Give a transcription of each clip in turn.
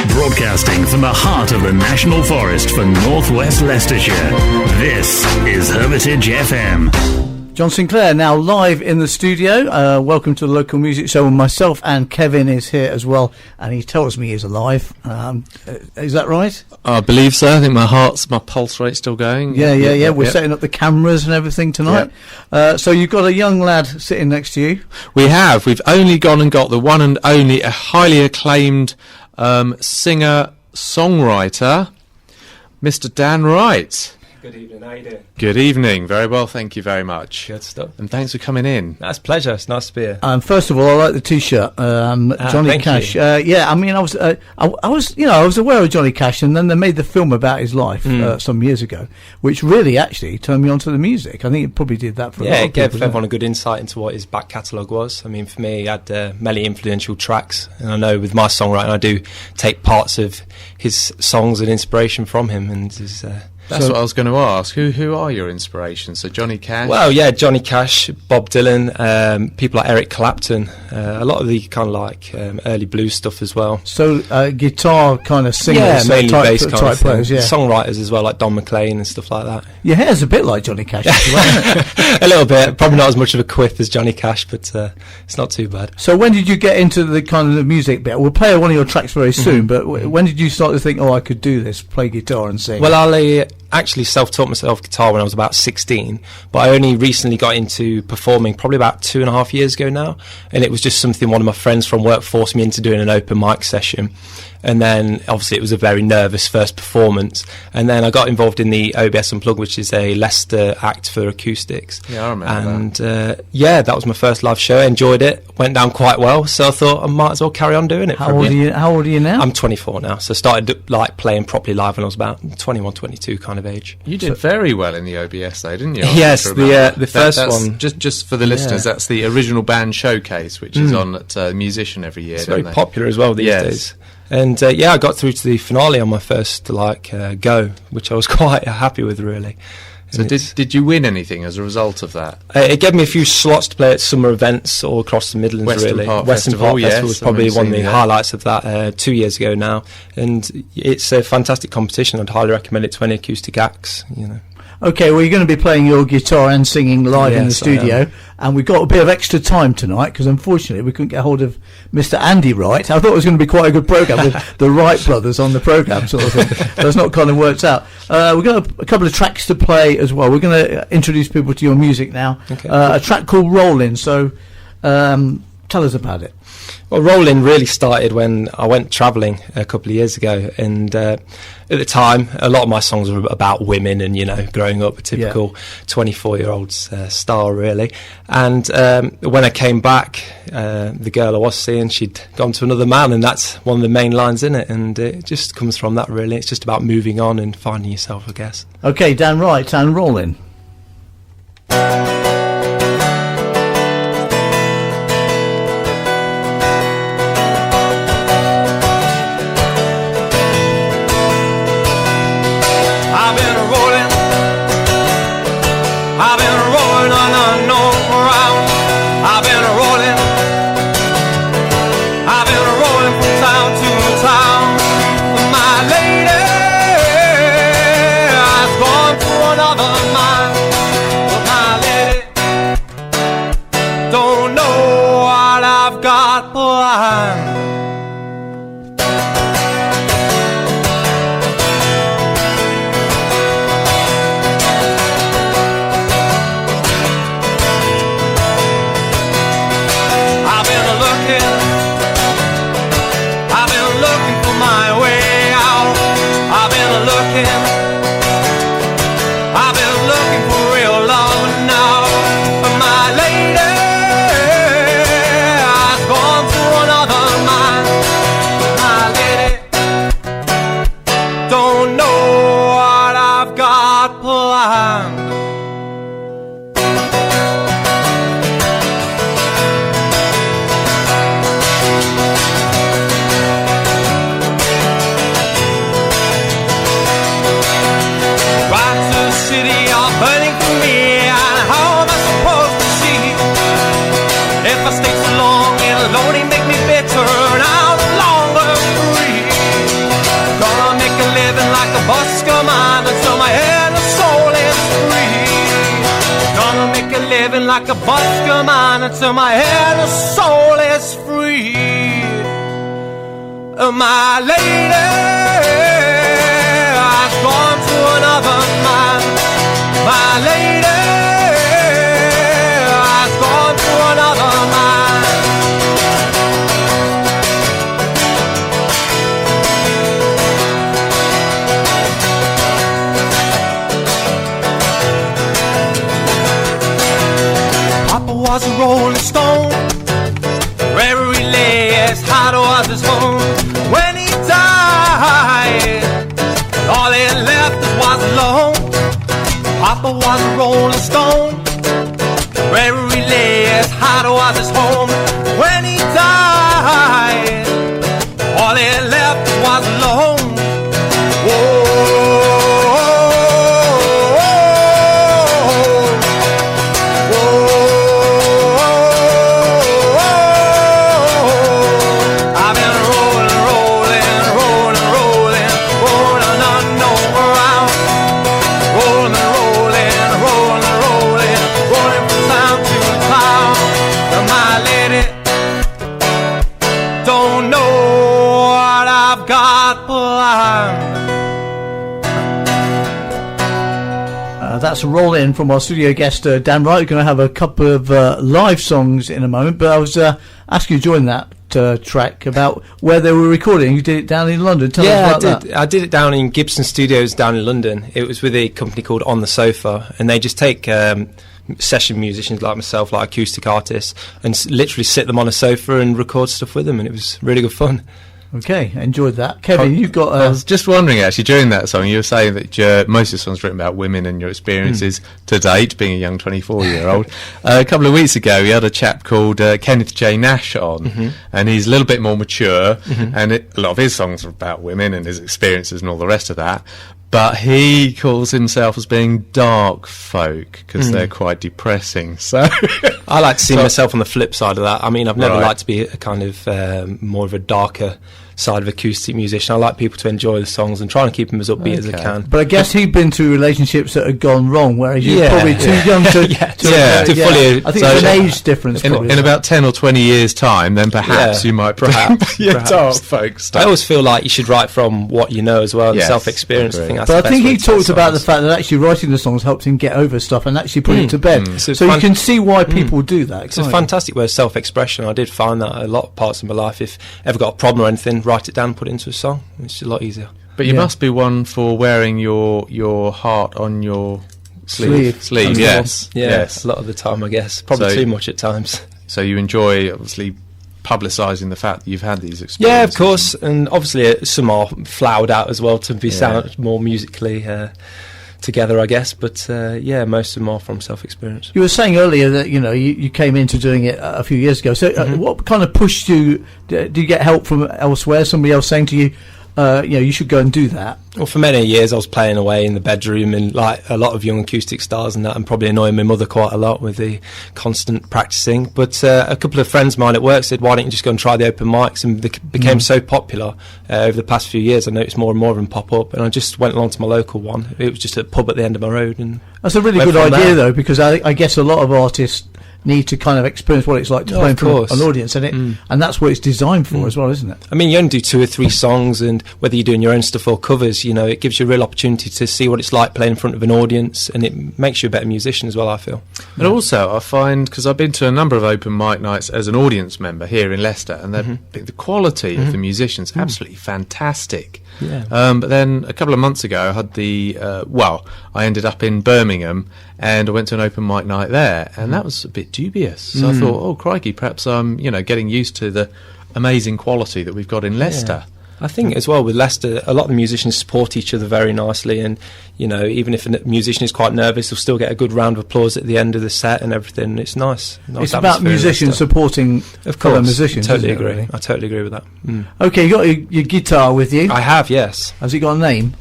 Broadcasting from the heart of the National Forest for Northwest Leicestershire, this is Hermitage FM. John Sinclair now live in the studio. Welcome to the local music show. Myself and Kevin is here as well, and he tells me he's alive. Is that right? I believe so. I think my pulse rate's still going. Yeah. We're setting up the cameras and everything tonight. Yep. So you've got a young lad sitting next to you. We have. We've only gone and got the one and only a highly acclaimed singer-songwriter, Mr. Dan Wright. Good evening, how you doing? Good evening, very well, thank you very much. Good stuff. And thanks for coming in. That's a pleasure, it's nice to be here. First of all, I like the T-shirt, Johnny Cash. I was aware of Johnny Cash, and then they made the film about his life some years ago, which really actually turned me onto the music. I think it probably did that for a lot of people. Yeah, it gave everyone a good insight into what his back catalogue was. I mean, for me, he had many influential tracks, and I know with my songwriting, I do take parts of his songs and inspiration from him, and his... That's what I was going to ask. Who are your inspirations? So Johnny Cash? Well, yeah, Johnny Cash, Bob Dylan, people like Eric Clapton, a lot of the kind of like early blues stuff as well. So guitar kind of singers, yeah, mainly bass kind of players, yeah. Songwriters as well, like Don McLean and stuff like that. Your hair's a bit like Johnny Cash, isn't it? A little bit, probably not as much of a quiff as Johnny Cash, but it's not too bad. So when did you get into the kind of the music bit? We'll play one of your tracks very soon, but when did you start to think, I could do this, play guitar and sing? Well, I actually self-taught myself guitar when I was about 16, but I only recently got into performing probably about 2.5 years ago now, and it was just something one of my friends from work forced me into doing, an open mic session. And then obviously it was a very nervous first performance, and then I got involved in the OBS Unplugged, which is a Leicester act for acoustics. Yeah, I remember that. That was my first live show. I enjoyed it, went down quite well, so I thought I might as well carry on doing it. How old are you now? I'm 24 now, so started like playing properly live when I was about 21, 22 kind of age. You did very well in the OBS though, didn't you? Yes, the first one. Just for the listeners, that's the original band showcase, which is on at Musician every year. It's very popular as well these days. And I got through to the finale on my first go, which I was quite happy with, really. So did you win anything as a result of that? It gave me a few slots to play at summer events all across the Midlands, Western really. Park Western Festival, Park Festival was probably one of the highlights of that 2 years ago now. And it's a fantastic competition. I'd highly recommend it to any acoustic acts, Okay, well, you're going to be playing your guitar and singing live in the studio, and we've got a bit of extra time tonight because unfortunately we couldn't get hold of Mr. Andy Wright. I thought it was going to be quite a good programme with the Wright brothers on the programme, sort of thing. So it's not kind of worked out. We've got a couple of tracks to play as well. We're going to introduce people to your music now. Okay. A track called Rollin'. So tell us about it. Well, Rollin' really started when I went travelling a couple of years ago, and at the time, a lot of my songs were about women and, growing up, a typical 24-year-old's style, really. And when I came back, the girl I was seeing, she'd gone to another man, and that's one of the main lines in it, and it just comes from that, really. It's just about moving on and finding yourself, I guess. Okay, Dan Wright and Rollin'. Another man, but my lady like a busker mine until my head and soul is free. My lady has gone to another man. My lady has gone to another man. Papa was a rolling stone, wherever he lay, as hot was his home. When he died, all he left us was alone. Papa was a rolling stone, wherever he lay, as hot was his home. When he died, all he left us was alone. Whoa. That's a roll in from our studio guest Dan Wright. We're going to have a couple of live songs in a moment, but I was asking you to join that track about where they were recording. You did it down in London. Tell us about that. I did it down in Gibson Studios down in London. It was with a company called On the Sofa, and they just take session musicians like myself, like acoustic artists, and literally sit them on a sofa and record stuff with them, and it was really good fun. Okay, enjoyed that. Kevin, you've got... I was just wondering, actually, during that song, you were saying that most of the songs written about women and your experiences to date, being a young 24-year-old. A couple of weeks ago, we had a chap called Kenneth J. Nash on, and he's a little bit more mature, and a lot of his songs are about women and his experiences and all the rest of that. But he calls himself as being dark folk because they're quite depressing. So I like to see myself on the flip side of that. I mean, I've never liked to be a kind of more of a darker side of acoustic musician. I like people to enjoy the songs and try and keep them as upbeat as I can. But I guess he'd been through relationships that had gone wrong, whereas you're probably too young to fully. I think there's an age difference. In about 10 or 20 years' time, then perhaps you might perhaps dark folk stuff. I always feel like you should write from what you know as well, and self-experience. I think that's but I think he talked about the fact that actually writing the songs helped him get over stuff and actually put it to bed. So you can see why people do that. It's a fantastic way of self-expression. I did find that a lot of parts of my life. If I ever got a problem or anything, write it down and put it into a song. It's a lot easier. But you must be one for wearing your heart on your sleeve. Yes. A lot of the time, I guess. Probably too much at times. So you enjoy, obviously, publicising the fact that you've had these experiences. Yeah, of course. And obviously some are flowered out as well to be sound more musically together, I guess. But most of them are from self-experience. You were saying earlier that you came into doing it a few years ago. So what kind of pushed you? Did you get help from elsewhere? Somebody else saying to you, you should go and do that? Well, for many years I was playing away in the bedroom and like a lot of young acoustic stars and that, and probably annoying my mother quite a lot with the constant practicing. But a couple of friends of mine at work said, why don't you just go and try the open mics? And they became so popular over the past few years. I noticed more and more of them pop up, and I just went along to my local one. It was just a pub at the end of my road. And that's a really good idea, though, because I guess a lot of artists need to kind of experience what it's like to play in front of an audience, and that's what it's designed for as well, isn't it? I mean, you only do 2 or 3 songs, and whether you're doing your own stuff or covers, it gives you a real opportunity to see what it's like playing in front of an audience, and it makes you a better musician as well, I feel. And also, I find, because I've been to a number of open mic nights as an audience member here in Leicester, and the quality of the musicians absolutely fantastic. Yeah. But then a couple of months ago, I had I ended up in Birmingham, and I went to an open mic night there, and that was a bit dubious. So I thought, oh crikey, perhaps I'm getting used to the amazing quality that we've got in Leicester. I think as well with Leicester, a lot of the musicians support each other very nicely, and even if a musician is quite nervous, they'll still get a good round of applause at the end of the set and everything. It's nice. It's about musicians supporting fellow musicians. I totally agree. I totally agree with that. Okay, you got your guitar with you? I have, yes. Has it got a name?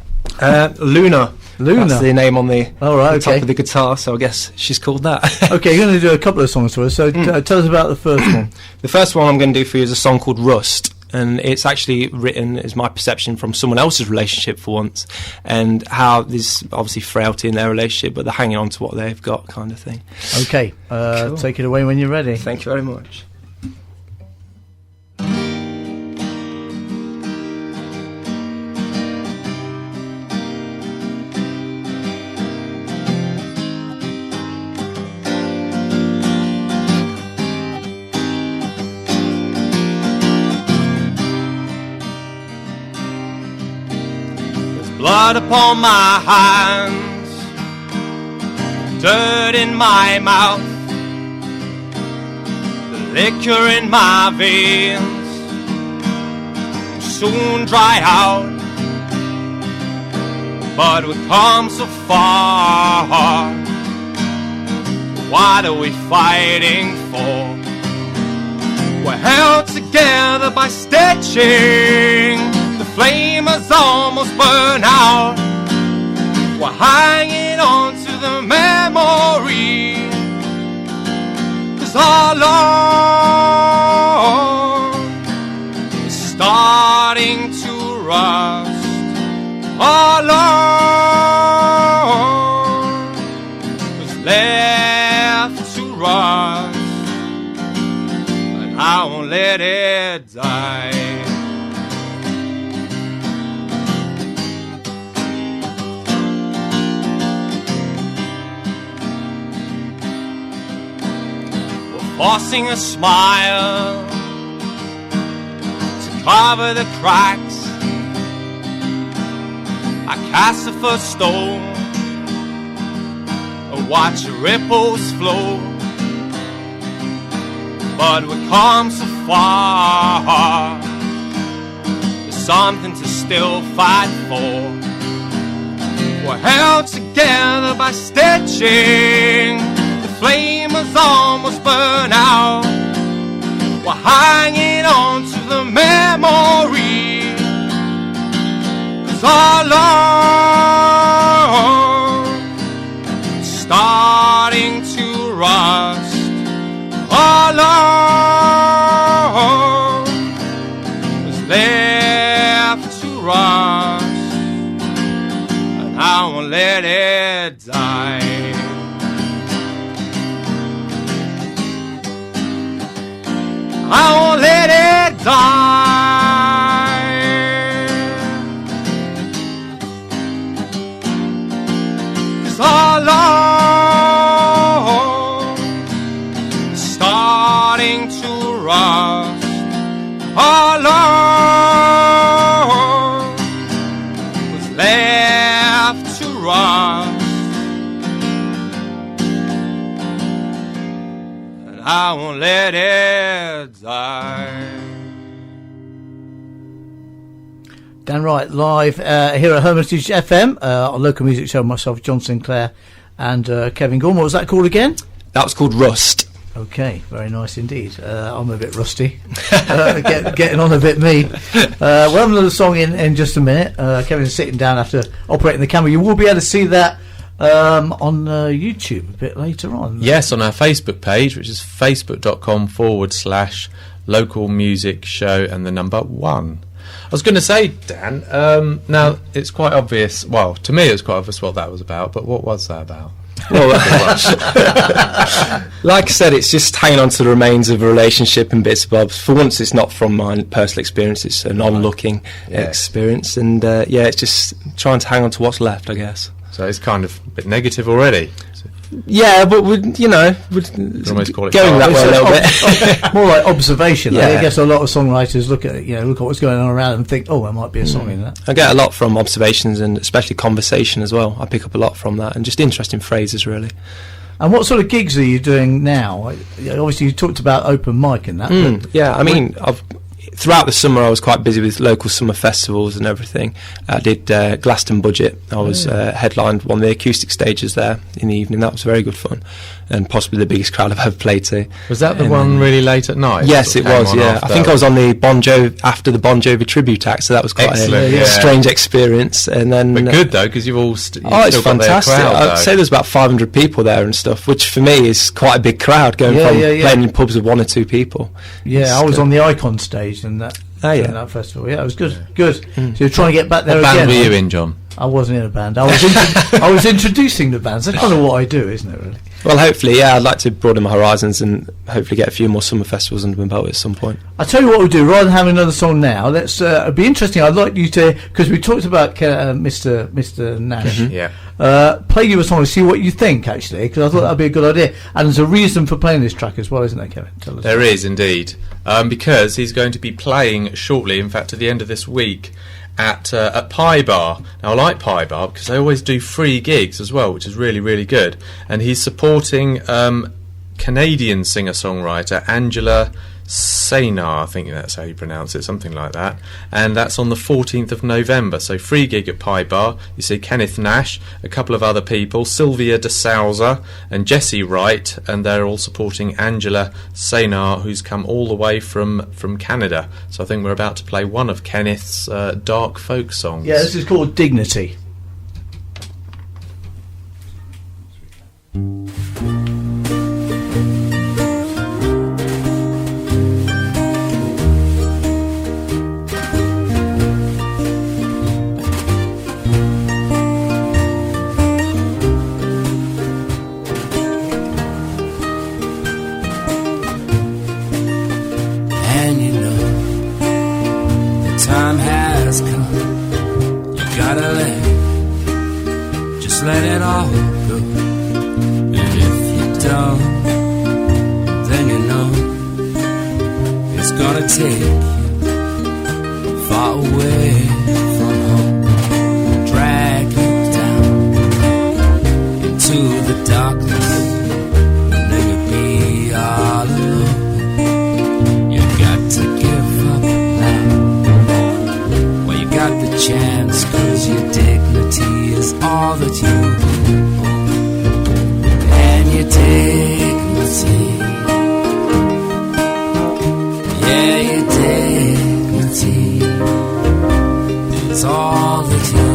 Luna. That's the name on the top of the guitar, so I guess she's called that. Okay, you're going to do a couple of songs for us, so tell us about the first one. The first one I'm going to do for you is a song called Rust, and it's actually written, as my perception, from someone else's relationship for once, and how there's obviously frailty in their relationship, but they're hanging on to what they've got, kind of thing. Okay, Cool. Take it away when you're ready. Thank you very much. Blood upon my hands, dirt in my mouth, the liquor in my veins soon dry out. But we've come so far, what are we fighting for? We're held together by stitching. The flame has almost burned out. We're hanging on to the memory, 'cause our love is starting to rust. Our love was left to rust, and I won't let it die. Forcing a smile to cover the cracks. I cast the first stone and watch the ripples flow. But we've come so far, there's something to still fight for. We're held together by stitching. Flame has almost burned out. We're hanging on to the memory, 'cause our love is starting to rust. Our love was left to rust, and I won't let it die. I won't let it die. 'Cause our love is starting to rust. Our love was left to rust, and I won't let it die. Dan Wright live here at Hermitage FM, on local music show. Myself, John Sinclair, and Kevin Gaughan. What was that called again? That was called Rust. Okay, very nice indeed. I'm a bit rusty, getting on a bit me. We'll have another song in just a minute. Kevin's sitting down after operating the camera. You will be able to see that on YouTube a bit later on. Yes, on our Facebook page, which is facebook.com/local music show and the number 1. I was going to say, Dan, now it's quite obvious, well, to me it's quite obvious what that was about, but what was that about? Well, like I said, it's just hanging on to the remains of a relationship and bits and bobs. For once, it's not from my personal experience; it's an on-looking experience, and it's just trying to hang on to what's left, I guess. So it's kind of a bit negative already. Yeah, but we'd almost call it going that way a little bit. More like observation. Yeah. I guess a lot of songwriters look at what's going on around and think, oh, there might be a song in that. I get a lot from observations and especially conversation as well. I pick up a lot from that, and just interesting phrases, really. And what sort of gigs are you doing now? Obviously, you talked about open mic and that. Yeah, I mean, throughout the summer I was quite busy with local summer festivals and everything. I did Glaston Budget. I was headlined one of the acoustic stages there in the evening. That was very good fun, and possibly the biggest crowd I've ever played to. Was that the one really late at night? Yes, it was, yeah. I think I was on the after the Bon Jovi tribute act, so that was quite a strange experience. And then, but good though, because you've all it's fantastic. I'd say there's about 500 people there and stuff, which for me is quite a big crowd going from playing in pubs with 1 or 2 people. Yeah, I was on the Icon stage, and that during that festival. Yeah, it was good. Good. So you're trying to get back there What again. band were you in, John? I wasn't in a band. I was I was introducing the bands. That's kind of what I do, isn't it? Really. Well, hopefully, yeah. I'd like to broaden my horizons and hopefully get a few more summer festivals under my belt at some point. I'll tell you what we'll do. Rather than having another song now, let's. It'd be interesting. I'd like you to, because we talked about Mr. Nash. Yeah. Play you a song and see what you think. Actually, because I thought that'd be a good idea. And there's a reason for playing this track as well, isn't there, Kevin? Tell us. There is indeed, because he's going to be playing shortly. In fact, at the end of this week. At Pie Bar. Now I like Pie Bar because they always do free gigs as well, which is really, really good. And he's supporting Canadian singer-songwriter Angela Saynar, I think that's how you pronounce it, something like that. And that's on the 14th of November. So free gig at Pie Bar. You see Kenneth Nash, a couple of other people, Sylvia de Souza and Jessie Wright, and they're all supporting Angela Saynar, who's come all the way from Canada. So I think we're about to play one of Kenneth's dark folk songs. Yeah, this is called Dignity. Let it all go. And if you don't, then you know it's gonna take you far away from home, drag you down into the darkness, and then you'll be all alone. You got to give up now. Well, you got the chance, 'cause your dignity is all that you own, and your dignity, yeah, your dignity is all that you own.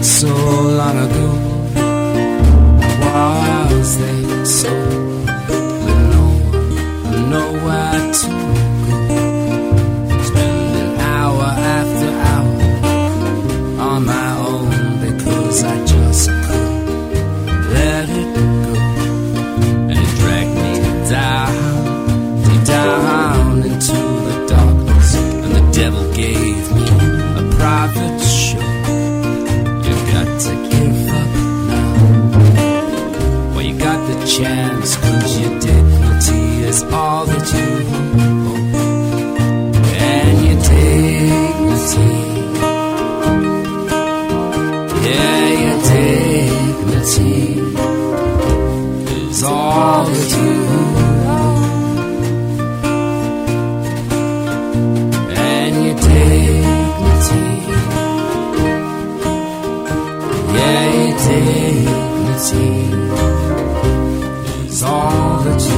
So long ago, was there so with no one, nowhere to go, spending hour after hour on my own, because I just couldn't let it go, and it dragged me down, deep down into the darkness, and the devil gave me a private show. To give up now. Well, you got the chance, 'cause your dignity is all that you own, and your dignity, yeah, your dignity is all that you own, and your dignity, yeah, your dignity is all that you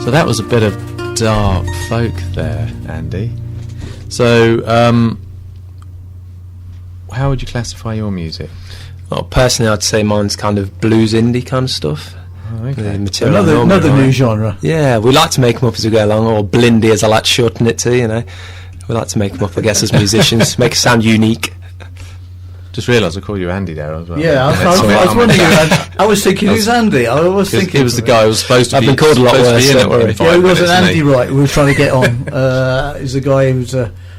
So that was a bit of dark folk there, Andy. So, how would you classify your music? Well, personally, I'd say mine's kind of blues indie kind of stuff. The material Another new genre. Yeah, we like to make them up as we go along, or blindy as I like to shorten it to, you know. We like to make them up, I guess, as musicians, make it sound unique. Just realised I called you Andy there as well. Yeah, I was wondering. I was thinking, who's Andy? I was thinking it was the guy who was supposed to I've be. been called a lot worse. Don't worry. Yeah, it wasn't Andy Wright. We were trying to get on. He's a guy who's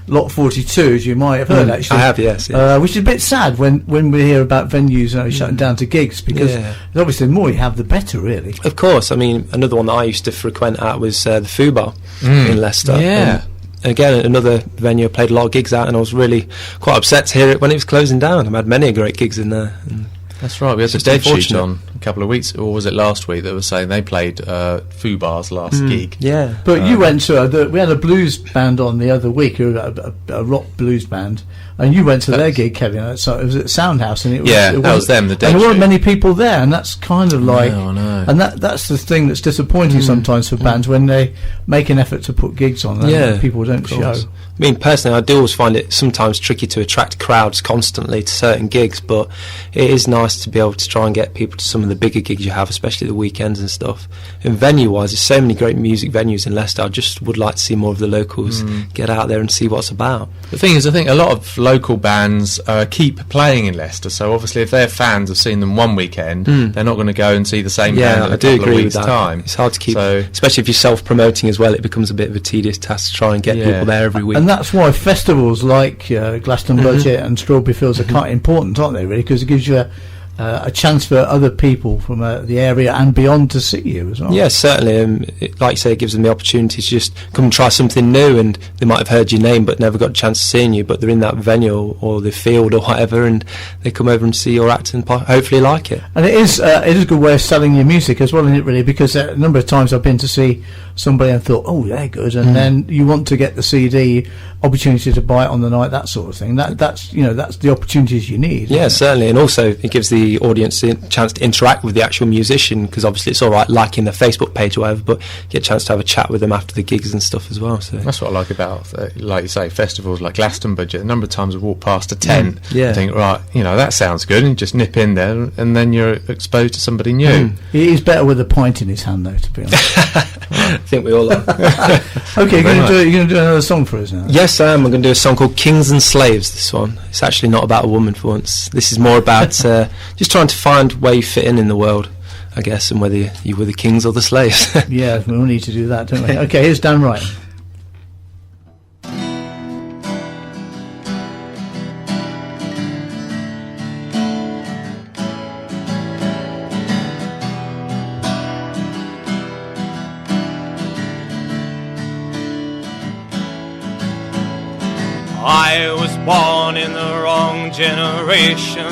Lot 42, as you might have heard. Actually, I have, yes. Which is a bit sad when we hear about venues shutting down to gigs, because obviously the more you have, the better, really. Of course. I mean, another one that I used to frequent at was the Foo Bar in Leicester. Yeah. And again, another venue I played a lot of gigs at, and I was really quite upset to hear it when it was closing down. I've had many great gigs in there. That's right. We had the Dead Sheet on a couple of weeks, or was it last week, that was saying they played Foo Bar's last gig. Yeah. But you went to we had a blues band on the other week, a rock blues band, and you went to their gig, Kevin. So it was at Soundhouse, and that was them. The Dead and there weren't Sheet. many people there, and that's kind of like, No, I know. and that's the thing that's disappointing sometimes for bands when they make an effort to put gigs on, and people don't show. I mean, personally, I do always find it sometimes tricky to attract crowds constantly to certain gigs, but it is nice to be able to try and get people to some of the bigger gigs you have, especially the weekends and stuff. And venue-wise, there's so many great music venues in Leicester. I just would like to see more of the locals get out there and see what's about. The thing is, I think a lot of local bands keep playing in Leicester, so obviously if their fans have seen them one weekend, they're not going to go and see the same band in a couple of weeks' time. It's hard to keep, especially if you're self-promoting as well. It becomes a bit of a tedious task to try and get people there every week. And that's why festivals like Glastonbury Budget and Strawberry Fields are quite important, aren't they, really? Because it gives you a chance for other people from the area and beyond to see you as well. Yeah, certainly. Like you say, it gives them the opportunity to just come and try something new, and they might have heard your name but never got a chance of seeing you, but they're in that venue or the field or whatever, and they come over and see your act and hopefully like it. And it is a good way of selling your music as well, isn't it, really? Because a number of times I've been to see somebody and thought, oh, they're good, and then you want to get the CD, opportunity to buy it on the night, that sort of thing. That's the opportunities you need. Yeah, certainly. And also it gives the audience a chance to interact with the actual musician, because obviously it's all right liking their Facebook page or whatever, but you get a chance to have a chat with them after the gigs and stuff as well. So that's what I like about, like you say, festivals like Glastonbury. A number of times I walk past a tent and think, right, that sounds good, and just nip in there, and then you're exposed to somebody new. He's better with a pint in his hand, though, to be honest. I think we all are. Okay, you're going to do another song for us now? Yes, I am. I'm going to do a song called Kings and Slaves, this one. It's actually not about a woman for once. This is more about just trying to find where you fit in the world, I guess, and whether you were the kings or the slaves. Yeah, we all need to do that, don't we? Okay, here's Dan Wright. I was born in the wrong generation,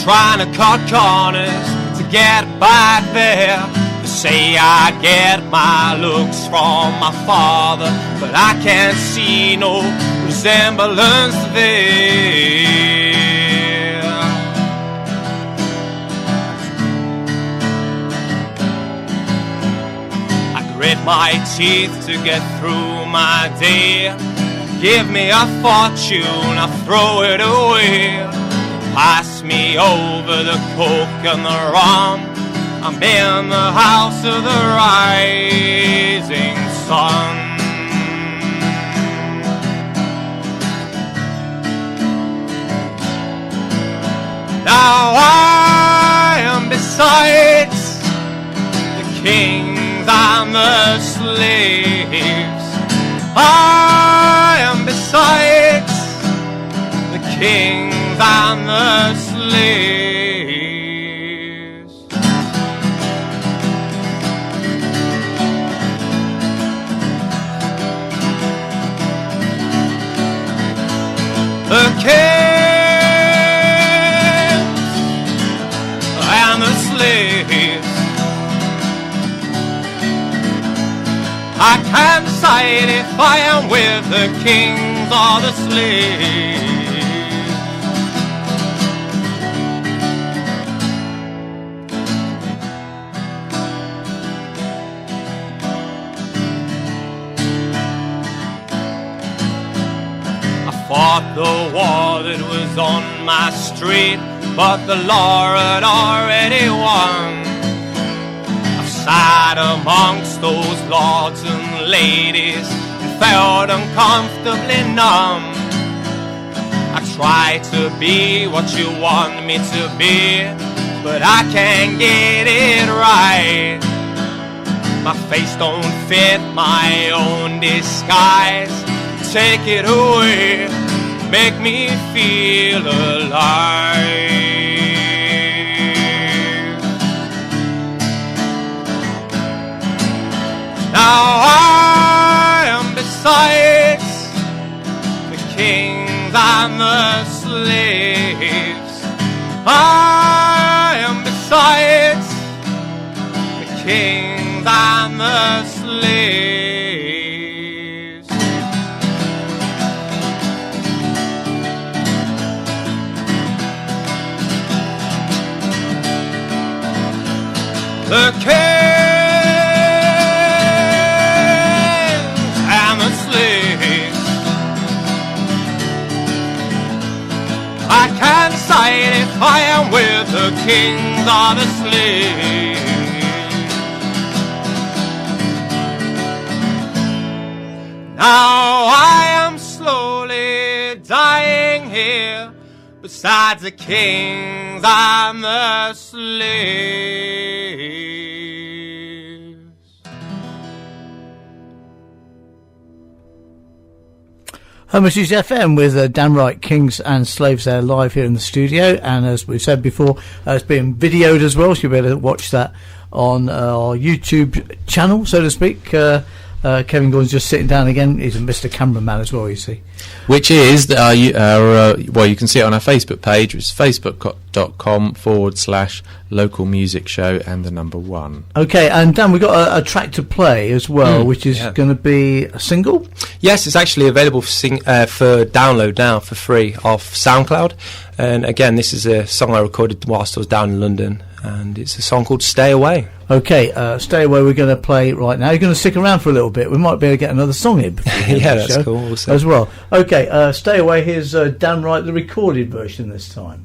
trying to cut corners to get back there. They say I get my looks from my father, but I can't see no resemblance there. I grit my teeth to get through my day. Give me a fortune, I throw it away. Pass me over the coke and the rum. I'm in the house of the rising sun. Now I am besides the kings and the slaves. I am besides the kings and the slaves. The kings and the slaves. I can't decide if I am with the kings or the slaves. I fought the war that was on my street, but the law had already won. sat amongst those lords and ladies and felt uncomfortably numb. I try to be what you want me to be, but I can't get it right. My face don't fit my own disguise. Take it away, make me feel alive. Now I am besides the kings and the slaves. I am besides the kings and the slaves. The kings and the slaves. I can't decide if I am with the kings or the slaves. Now I am slowly dying here beside the kings and the slaves. Hermitage FM with Dan Wright, Kings and Slaves there live here in the studio, and as we've said before, it's been videoed as well, so you'll be able to watch that on our YouTube channel, so to speak. Kevin Gaughan's just sitting down again. He's a Mr. Cameraman as well, you see. Which is, well, you can see it on our Facebook page, which is facebook.com/local music show and the number 1. Okay, and Dan, we've got a track to play as well, which is going to be a single? Yes, it's actually available for download now for free off SoundCloud. And again, this is a song I recorded whilst I was down in London, and it's a song called Stay Away. Okay, Stay Away we're going to play right now. You're going to stick around for a little bit. We might be able to get another song in before yeah, that's cool. We'll see. As well. Okay, Stay Away. Here's Dan Wright, the recorded version this time.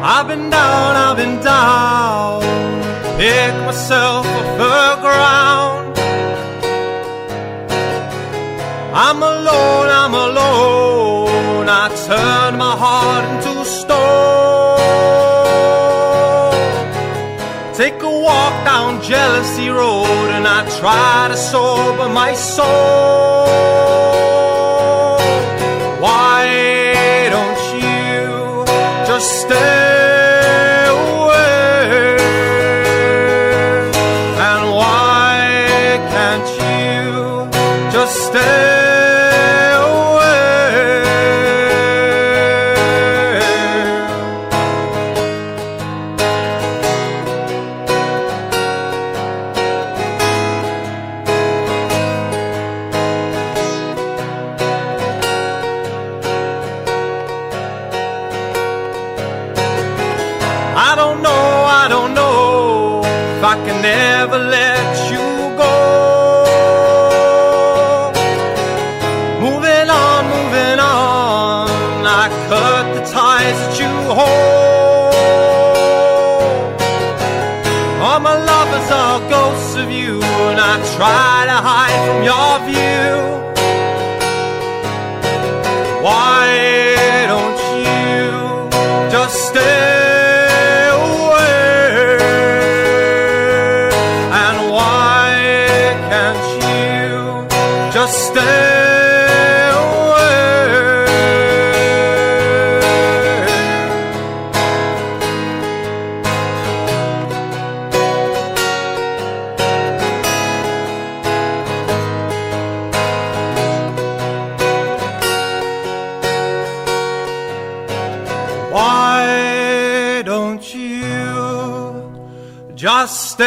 I've been down, pick myself off the ground. I'm alone, I turned my heart into stone. Take a walk down Jealousy Road and I try to sober my soul. Why don't you just stay? I can never let you go. Moving on, I cut the ties that you hold. All my lovers are ghosts of you, and I try to hide from your view. Why don't you just stay? Just stay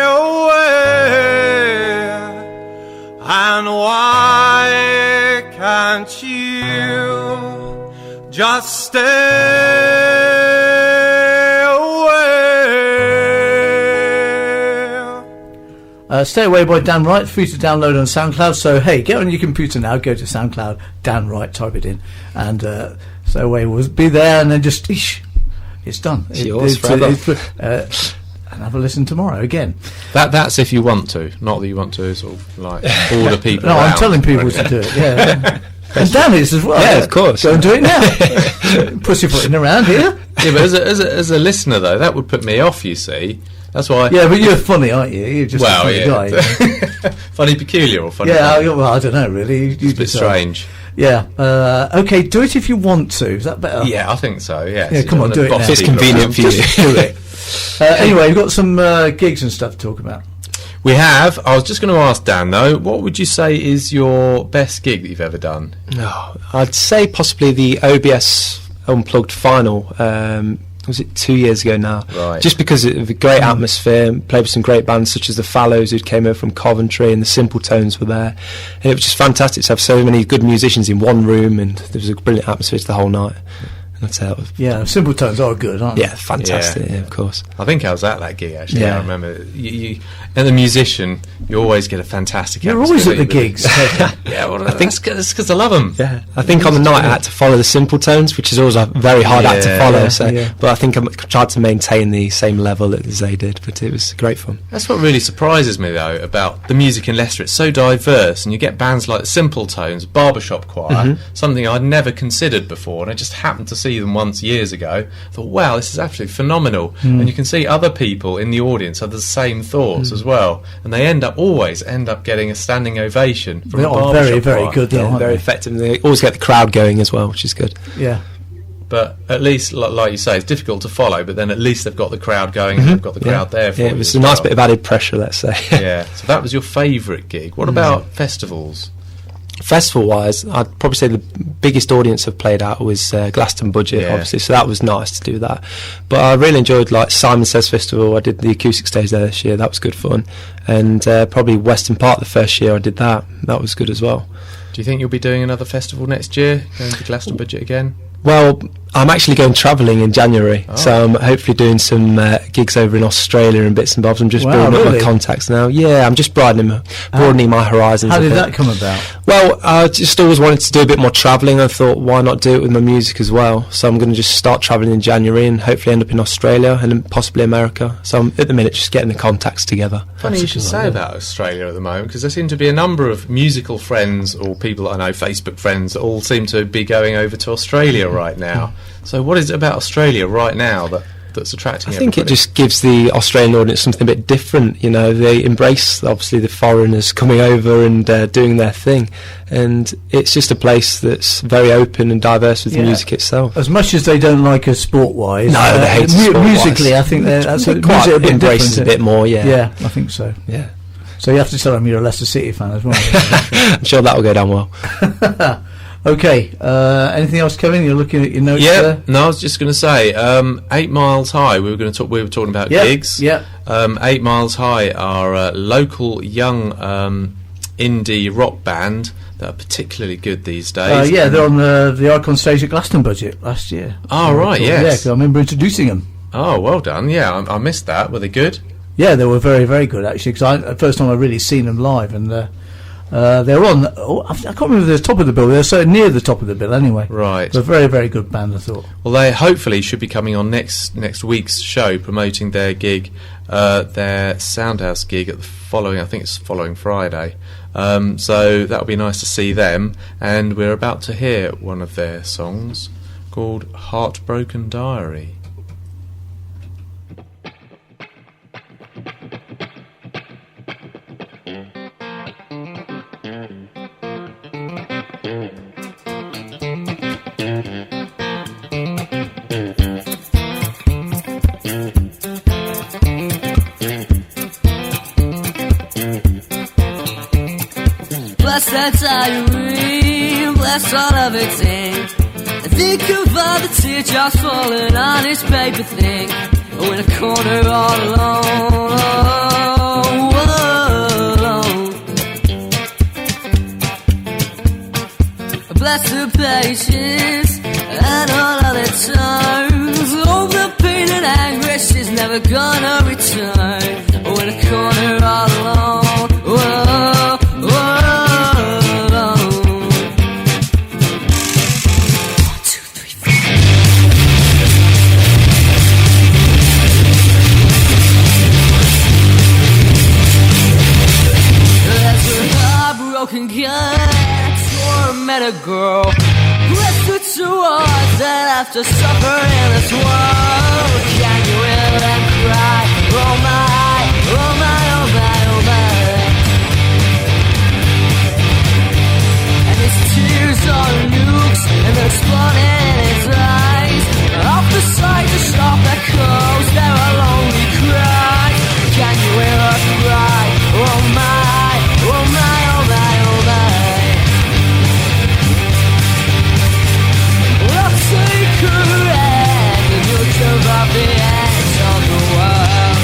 away. And why can't you just stay Stay Away by Dan Wright, free to download on SoundCloud. So, hey, get on your computer now, go to SoundCloud, Dan Wright, type it in, and Stay Away will be there, and then just, it's done. It's yours forever. And have a listen tomorrow again. That's if you want to, not that you want to sort of like order people. No, around. I'm telling people to do it. Yeah, and Dan is as well. Yeah, of course. Go and do it now. Pussyfooting around here. Yeah, but as a listener though, that would put me off. You see, that's why. Yeah, but you're funny, aren't you? You're just a funny guy. Funny, peculiar, or funny? Yeah, well, I don't know really. It's a bit strange. Yeah. Okay, do it if you want to. Is that better? Yeah, I think so. Yeah. Yeah, come on, do it now. It's convenient for you. Just do it. Anyway, we've got some gigs and stuff to talk about. We have. I was just going to ask Dan though, what would you say is your best gig that you've ever done? No, I'd say possibly the OBS Unplugged final. Was it 2 years ago now? Right. Just because of the great atmosphere, played with some great bands such as the Fallows, who came over from Coventry, and the Simple Tones were there. And it was just fantastic to have so many good musicians in one room, and there was a brilliant atmosphere to the whole night. That's how it was. Yeah, Simple Tones are good, aren't they? Yeah, fantastic. Yeah, of course. I think I was at that gig actually. Yeah. I remember. You, and the musician, you always get a fantastic. You're always at the gigs. Yeah, well, I think it's because I love them. Yeah, I think on the night I had to follow the Simple Tones, which is always a very hard act to follow. But I think I tried to maintain the same level as they did. But it was great fun. That's what really surprises me though about the music in Leicester. It's so diverse, and you get bands like Simple Tones, Barbershop Choir, something I'd never considered before, and I just happened to see them once years ago. I thought, wow, this is absolutely phenomenal. And you can see other people in the audience have the same thoughts as well, and they always end up getting a standing ovation from They a are Barbershop very, very Choir. good, though, aren't Very they? effective. They always get the crowd going as well, which is good. Yeah. But at least, like you say, it's difficult to follow, but then at least they've got the crowd going and they've got the crowd there for Yeah, you it was as a nice well. bit of added pressure, let's say. Yeah, so that was your favourite gig. What about festivals? Festival-wise, I'd probably say the biggest audience I've played at was Glaston Budget, obviously, so that was nice to do that. But I really enjoyed like Simon Says Festival. I did the acoustic stage there this year, that was good fun. And probably Western Park the first year I did that was good as well. Do you think you'll be doing another festival next year, going to Glaston Budget again? Well, I'm actually going travelling in January, so I'm hopefully doing some gigs over in Australia and bits and bobs. I'm just building up my contacts now. Yeah, I'm just broadening my horizons. How did that come about? Well, I just always wanted to do a bit more travelling. I thought, why not do it with my music as well? So I'm going to just start travelling in January and hopefully end up in Australia and then possibly America. So I'm at the minute just getting the contacts together. Funny you should say about Australia at the moment, because there seem to be a number of musical friends or people that I know, Facebook friends, that all seem to be going over to Australia right now. So what is it about Australia right now that's attracting I think everybody? it just gives the Australian audience something a bit different. You know, they embrace obviously the foreigners coming over and doing their thing, and it's just a place that's very open and diverse with the music itself. As much as they don't like us sport-wise, No, they hate us sport-wise. musically, I think that's They quite music a bit embraces different, a bit more. Yeah, I think so. Yeah. So you have to tell them you're a Leicester City fan as well. I'm sure that will go down well. Okay, anything else, Kevin? You're looking at your notes there? No, I was just going to say, 8 Miles High. We were talking about gigs. Yeah. 8 Miles High are a local young indie rock band that are particularly good these days. Yeah, they're on the Icon stage at Glaston Budget last year. Oh, right, yes. Yeah, 'cause I remember introducing them. Oh, well done. Yeah, I missed that. Were they good? Yeah, they were very, very good actually. Because the first time I really seen them live, and they're on. I can't remember if they're top of the bill. They're so near the top of the bill anyway. Right. They're a very, very good band, I thought. Well, they hopefully should be coming on next week's show, promoting their gig, their Soundhouse gig at the following Friday. So that'll be nice to see them. And we're about to hear one of their songs called "Heartbroken Diary." Bless that diary, bless all of its ink. Think of all the teardrops falling on its paper thing. Oh, in a corner all alone, bless the patience and all of the times. Oh, the pain and anguish is never gonna return. Oh, in a corner all alone. met a girl who rescued towards and after suffer in this world. Can you hear them cry? Oh my, oh my, oh my, oh my. And his tears are nukes and they're exploding in his eyes. Off the side to stop that close, there are lonely cries. Can you hear us cry? Oh my, oh my, oh my, oh my. I'll take her hand and you'll jump off the edge of the world.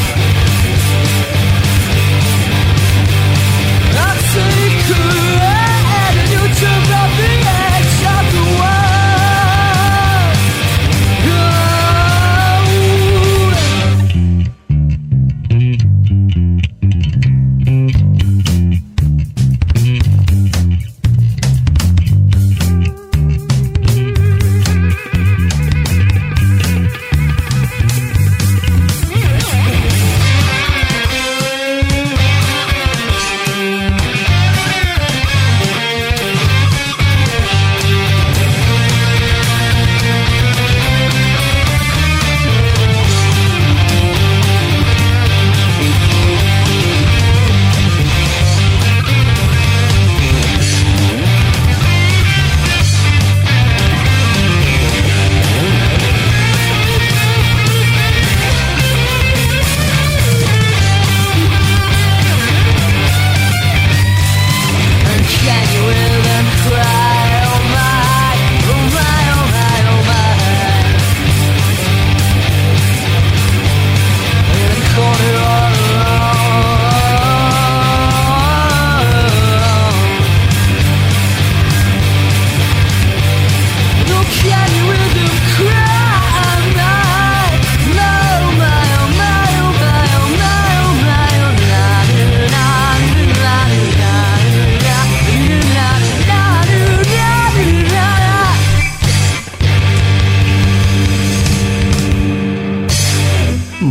I'll take her hand and you'll jump off the edge of the world.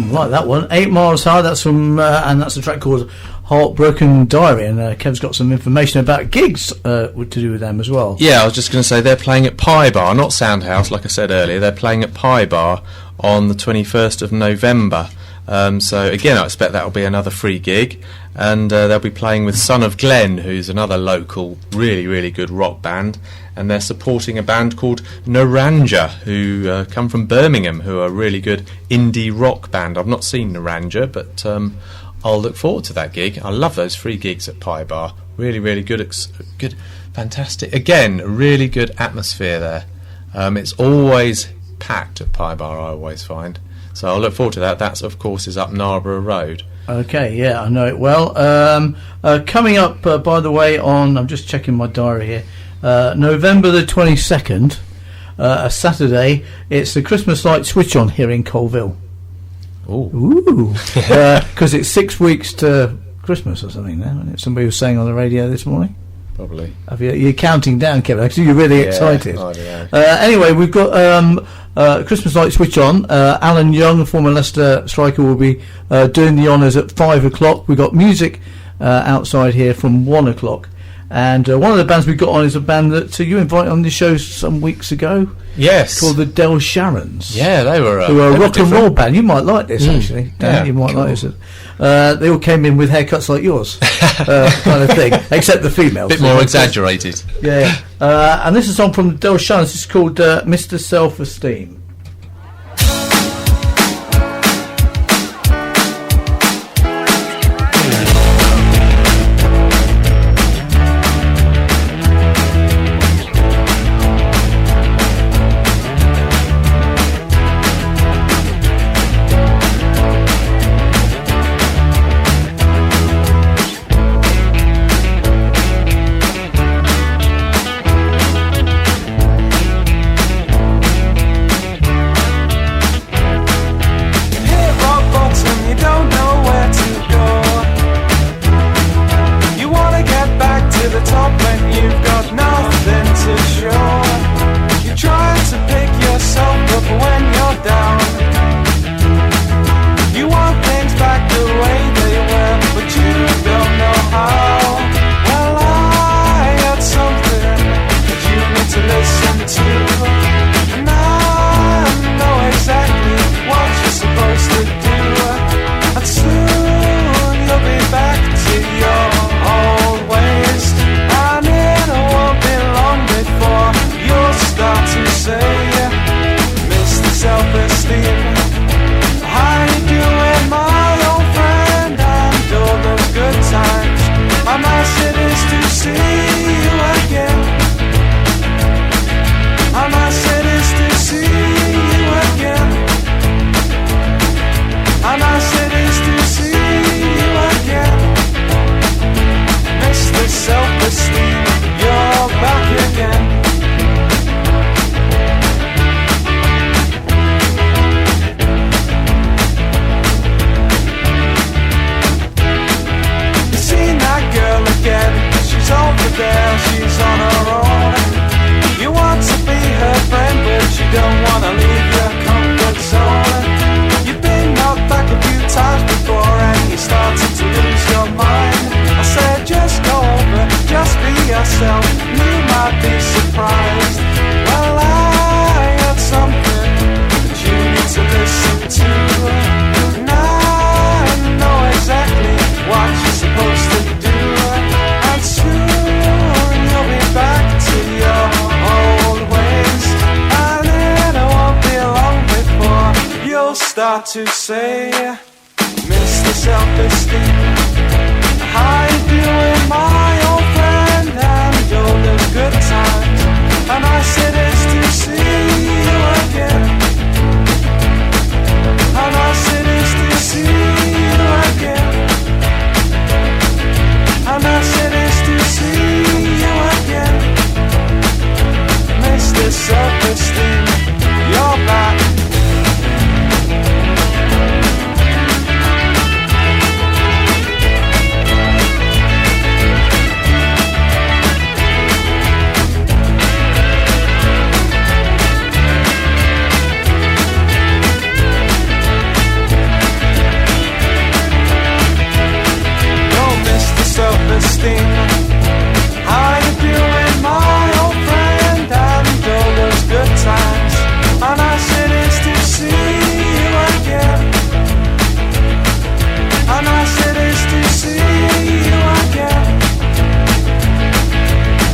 Like that one, 8 Miles High. That's from and that's a track called Heartbroken Diary. And Kev's got some information about gigs to do with them as well. Yeah, I was just going to say they're playing at Pie Bar, not Soundhouse, like I said earlier. They're playing at Pie Bar on the 21st of November. So again, I expect that'll be another free gig, and they'll be playing with Son of Glenn, who's another local, really, really good rock band, and they're supporting a band called Naranja, who come from Birmingham, who are a really good indie rock band. I've not seen Naranja, but I'll look forward to that gig. I love those free gigs at Pie Bar. Really, really good, fantastic. Again, a really good atmosphere there. It's always packed at Pie Bar, I always find. So I'll look forward to that. That, of course, is up Narborough Road. Okay, yeah, I know it well. Coming up, by the way, on, I'm just checking my diary here, November the 22nd, a Saturday, it's the Christmas light switch on here in Colville. Ooh. Because it's 6 weeks to Christmas or something now, isn't it? Somebody was saying on the radio this morning. Probably. You're counting down, Kevin, actually. You're really excited. Oh, yeah. Anyway, we've got Christmas light switch on. Alan Young, former Leicester striker, will be doing the honours at 5 o'clock. We've got music outside here from 1 o'clock. And one of the bands we've got on is a band that you invited on the show some weeks ago. Yes. Called the Del Sharons. Yeah, they were a rock and roll band. You might like this, actually. Yeah, you might like this. They all came in with haircuts like yours, kind of thing, except the females. A bit more exaggerated. Yeah. And this is a song from the Del Sharons. It's called Mr. Self-Esteem. How nice it is to see you again. How nice it is to see you again. How nice it is to see you again. Mr. Self-Esteem, you're back again. You seen that girl again? She's over there, she's on her own. You want to be her friend, but you don't want to leave your comfort zone. You've been knocked back a few times before and you're starting to lose your mind. I said just go over, just be yourself, you might be surprised. Well, I got something that you need to listen to. And I know exactly what you're supposed to do. And soon you'll be back to your old ways. And then it won't be long before you'll start to say, Mr. Self-Esteem, how you doing, my old friend? And all those good times. And I said it's to see you again. And I said it's to see you again. And I said it's to see you again. Mr. Self-Esteem, you're back. Self-esteem, how you doing, my old friend? And all those good times. And I said it's to see you again. And I said it's to see you again.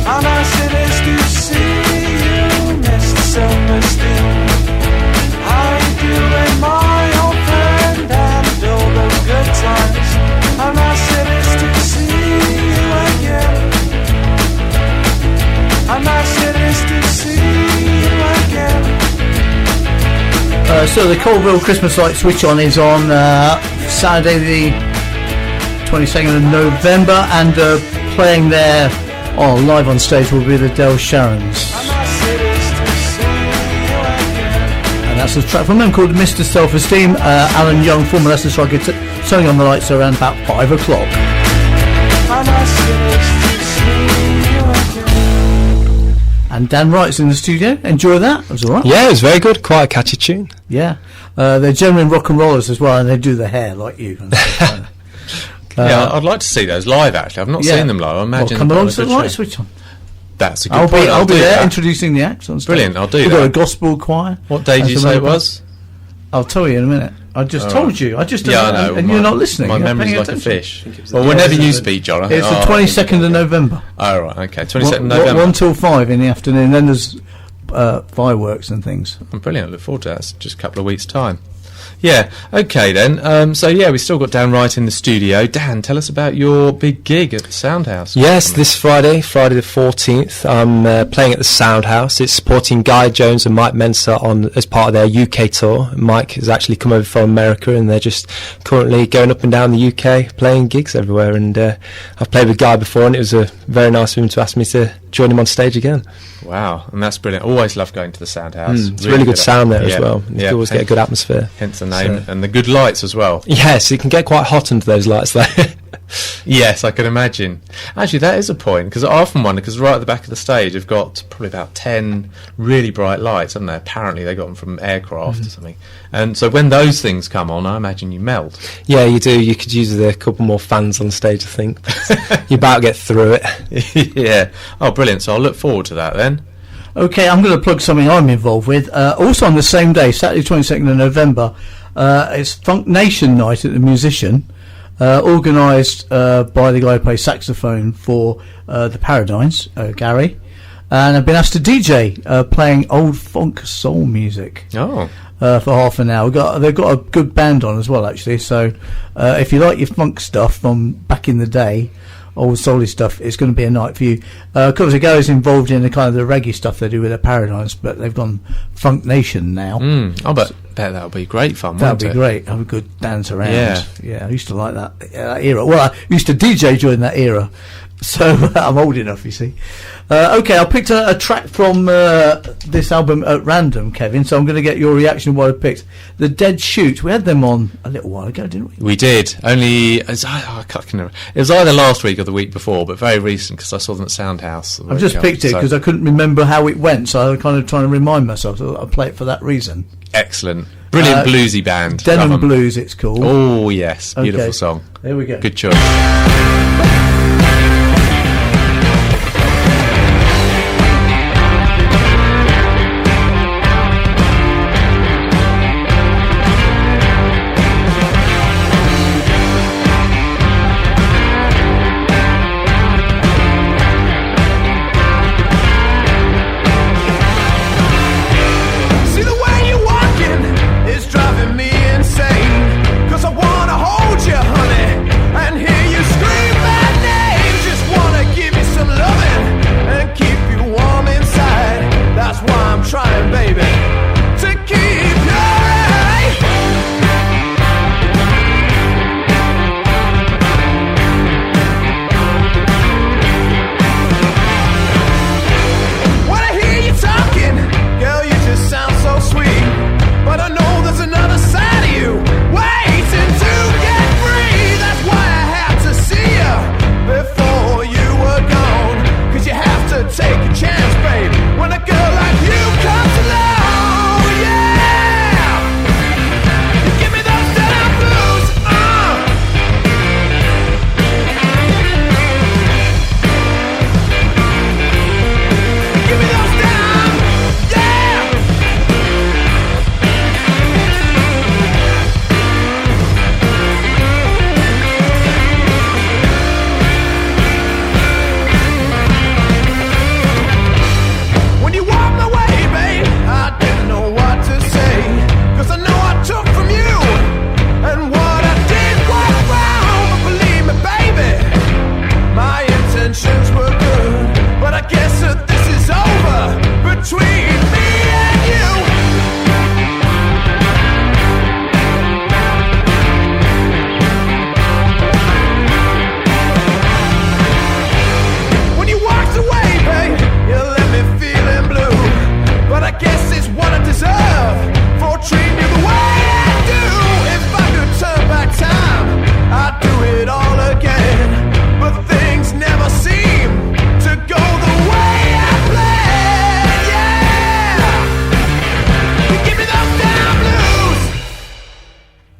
And I said it's to see you, Mr. Self-Esteem. How you doing, my old friend? And all those good times. And I said it's to see you again. And I said it's to see you again. So the Colville Christmas light switch on is on Saturday the 22nd of November, and playing there live on stage will be the Del Sharons. And that's a track from them called Mr. Self-Esteem. Alan Young, former Leicester striker, turning on the lights around about 5 o'clock. And Dan Wright's in the studio. Enjoy that. It was all right. Yeah, it was very good. Quite a catchy tune. Yeah. They're genuine rock and rollers as well, and they do the hair like you. Yeah, I'd like to see those live, actually. I've not seen them live. I imagine. Come along to the light switch on. That's a good point. I'll be there introducing the acts on stage. Brilliant, I'll do We've that. got a gospel choir. What day did you say it was? I'll tell you in a minute. I just told you. I just I know. and you're not listening. My memory's like a fish. Well, whenever you speak, John. It's the 22nd of November. Oh, right, okay. 22nd of November. 1 till 5 in the afternoon. Then there's fireworks and things. Brilliant. I look forward to that. It's just a couple of weeks' time. Yeah, okay then. So yeah, we've still got Dan Wright in the studio. Dan, tell us about your big gig at the Soundhouse. Yes, this Friday the 14th, I'm playing at the Soundhouse. It's supporting Guy Jones and Mike Mensah as part of their UK tour. Mike has actually come over from America, and they're just currently going up and down the UK playing gigs everywhere. And I've played with Guy before, and it was very nice of him to ask me to join him on stage again. Wow, and that's brilliant. Always love going to the Soundhouse. It's really good sound there as well. You can always get a good atmosphere. Hence the name, and the good lights as well. Yes, it can get quite hot under those lights though. Yes, I can imagine. Actually, that is a point, because I often wonder, because right at the back of the stage they've got probably about 10 really bright lights, haven't they? Apparently they got them from aircraft or something. And so when those things come on, I imagine you melt. Yeah, you do. You could use a couple more fans on stage, I think. But you about get through it. Yeah. Oh, brilliant. So I'll look forward to that then. Okay, I'm going to plug something I'm involved with. Also on the same day, Saturday 22nd of November, it's Funk Nation Night at the Musician, organised by the guy who plays saxophone for the Paradigms, Gary. And I've been asked to DJ playing old funk soul music for half an hour. They've got a good band on as well, actually. So if you like your funk stuff from back in the day, old soul stuff, it's going to be a night for you. Of course, Gary's involved in the kind of the reggae stuff they do with their Paradigms, but they've gone Funk Nation now. I bet that'll be great fun. That'd be great. Have a good dance around. Yeah. I used to like that era. Well, I used to DJ during that era, so I'm old enough, you see. Okay, I picked a track from this album at random, Kevin, so I'm going to get your reaction to what I picked. The Dead Shoot. We had them on a little while ago, didn't we? We did. I can't remember. It was either last week or the week before, but very recent because I saw them at Soundhouse. I've just picked it because I couldn't remember how it went, so I was kind of trying to remind myself, so I'll play it for that reason. Excellent. Brilliant bluesy band. Denim Blues, it's called. Oh, yes. Beautiful song. There we go. Good choice.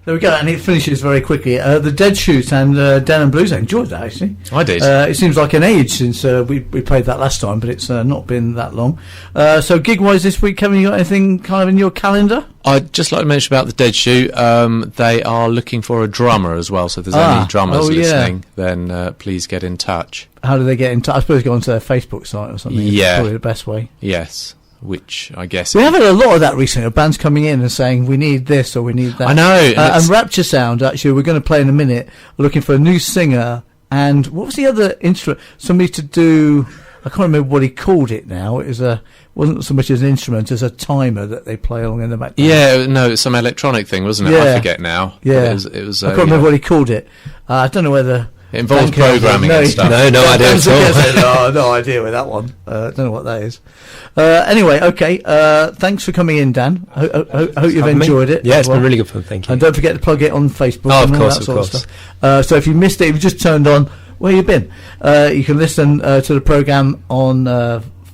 There we go, and it finishes very quickly. The Dead Shoot and Denim Blues. I enjoyed that, actually. I did. It seems like an age since we played that last time, but it's not been that long. So gig-wise this week, Kevin, you got anything kind of in your calendar? I'd just like to mention about the Dead Shoot. They are looking for a drummer as well, so if there's any drummers listening, then please get in touch. How do they get in touch? I suppose go onto their Facebook site or something. Yeah. That's probably the best way. Yes. Which I guess... We have had a lot of that recently, of bands coming in and saying, we need this or we need that. I know. And Rapture Sound, actually, we're going to play in a minute, looking for a new singer. And what was the other instrument? Somebody to do... I can't remember what he called it now. It wasn't so much as an instrument as a timer that they play along in the background. Yeah, no, it's some electronic thing, wasn't it? I forget now. Yeah. It was I can't remember what he called it. I don't know whether... It involves programming and stuff. No idea at all. No idea with that one. Don't know what that is. Anyway, okay. Thanks for coming in, Dan. Hope you've enjoyed it. Yeah, it's been really good fun. Thank you. And don't forget to plug it on Facebook. Oh, and of all course, that sort of stuff. So if you missed it, if you just turned on, where you been? You can listen to the programme on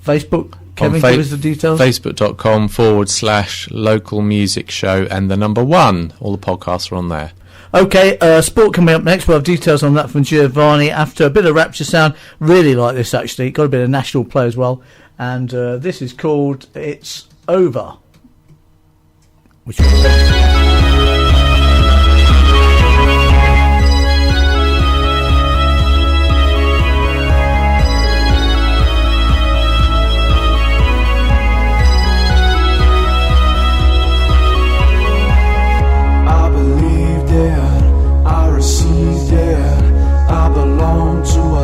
Facebook. Kevin, give us the details. Facebook.com/local music show and the number 1. All the podcasts are on there. Okay, sport coming up next. We'll have details on that from Giovanni after a bit of Rapture Sound. Really like this, actually. Got a bit of national play as well. And this is called It's Over. Which I received, I belong to a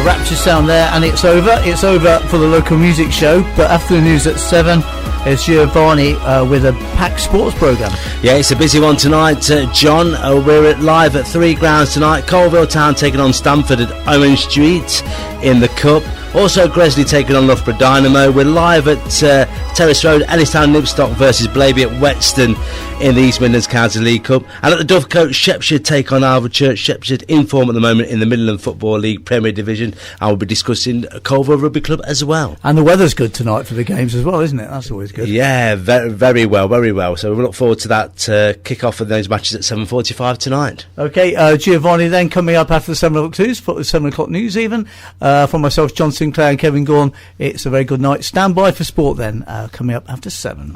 Rapture sound there, and it's over. It's over for the local music show, but after the news at 7, it's Giovanni with a packed sports programme. Yeah, it's a busy one tonight, John. We're live at 3 grounds tonight. Colville Town taking on Stamford at Owen Street in the Cup. Also, Gresley taking on Loughborough Dynamo. We're live at Terrace Road, Ellistown Nipstock versus Blaby at Whetstone in the East Midlands County League Cup. And at the Dovecote, Shepshed take on Arvour Church. Shepshed in form at the moment in the Midland Football League Premier Division. And we'll be discussing Colville Rugby Club as well. And the weather's good tonight for the games as well, isn't it? That's always good. Yeah, very, very well, very well. So we look forward to that kick-off of those matches at 7:45 tonight. OK, Giovanni then coming up after the 7 o'clock news, for the 7 o'clock news even. For myself, John Sinclair and Kevin Gaughan, it's a very good night. Stand by for sport then, coming up after 7.